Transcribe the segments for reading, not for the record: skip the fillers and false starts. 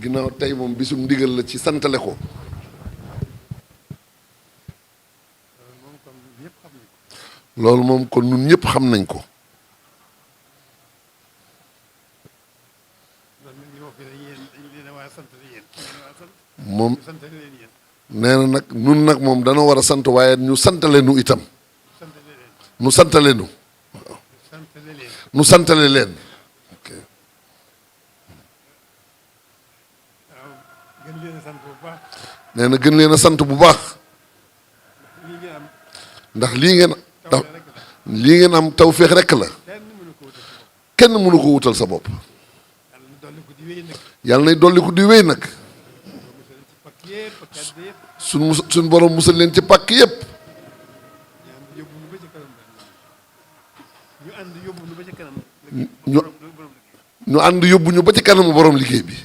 ginnaaw tey moom bisum ndigal la ci santale ko. loolu moom kon ñun ñëpp xam nañ ko. moom nee na nag nun nag moom dana war a sant waaye ñu santale nu itam. nu santale nu. waaw nu santale leen. ok. nee na gën leen a sant bu baax. ndax lii ngeen am tawféex rekk la. kenn mënu ko wutal sa bopp. yàlla nay dolli ko di wéy nag. suñ borom musal leen ci pàkk yépp. ñu ànd yóbbu ñu ba ci kanamu borom liggéey bi.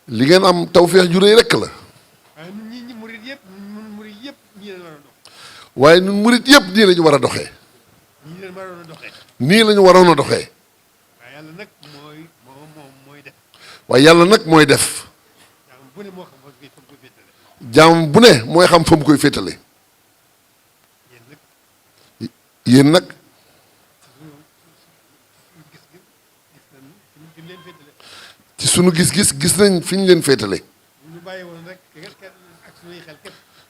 li ngeen am tawféex ju réy rekk la. waaye ñun murit yëpp nii la ñu war a doxee. nii la ñu waroon a doxee. waaye yàlla nag mooy def. jaam bu ne mooy xam fa mu koy féetale. yéen nag ci sunu gis-gis gis nañ fi ñu leen féetale.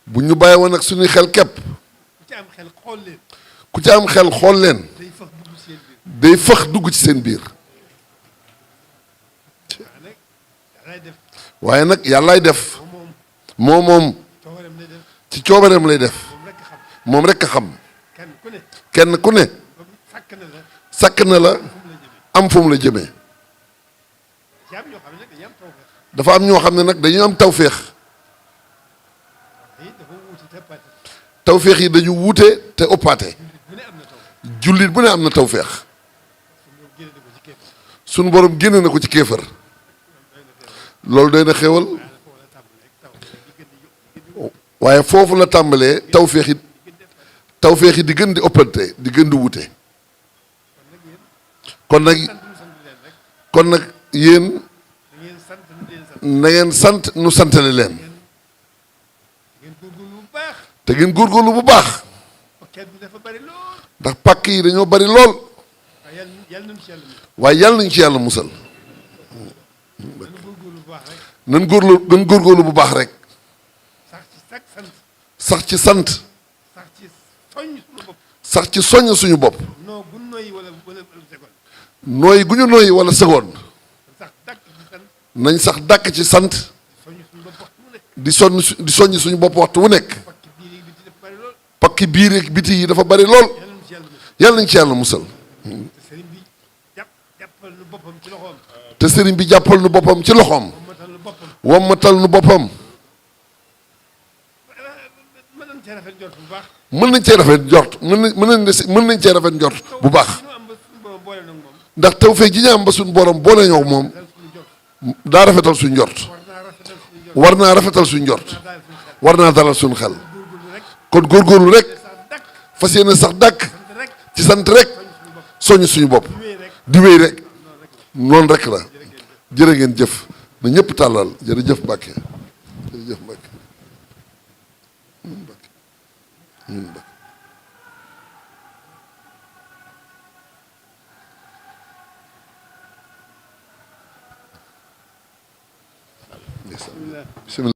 bu ñu bàyyi woon ak suñuy xel képp. ku ci am xel xool leen. day fëx dugg ci seen biir. waaye nag yàllaay def. moom ci coobareem lay def. moom rekk a xam. kenn ku ne. sakk na la am fu mu la jëmee. dafa am ñoo xam ne nag dañu am tawféex. tawféex yi dañu wuute te ëppaate. jullit bu ne am na tawféex. sunu borom génne na ko ci kéefër. loolu doy na xéwal. waaye foofu la tàmbalee tawféex yi di gën di ëppante di gën di wuute. kon nag yéen na ngeen sant nu santale leen. te ngeen góorgóorlu bu baax. ndax pàkk yi dañoo bari lool. waaye yàlla nañu ci yàlla musal. nan góorgóorlu bu baax rek. sax ci sant. sax ci soññ suñu bopp. nooy gu ñu nooyi wala seconde. nañ sax dàkk ci sant. di soññ suñu bopp waxtu wu nekk. pakki biir ak biti yi dafa bari lool. yàlla nañ ci yàlla musal. te sëriñ bi jàppal nu boppam ci loxoom. wammatal nu boppam. mën nañ cee rafet njort mën nañ cee rafet njort bu baax. ndax tawfeex ji ñu am ba suñu borom boole ñoo moom daa rafetal suñu njort. war naa rafetal suñu njort. war naa dalal suñu xel. kon góorgóorlu rek fas yéene sax dàkk ci sant rek soññ suñu bopp di wéy rek noonu rek la. jërë ngeen jëf na ñëpp tàllal jërëjëf Mbàkke jërëjëf Mbàkke bismillah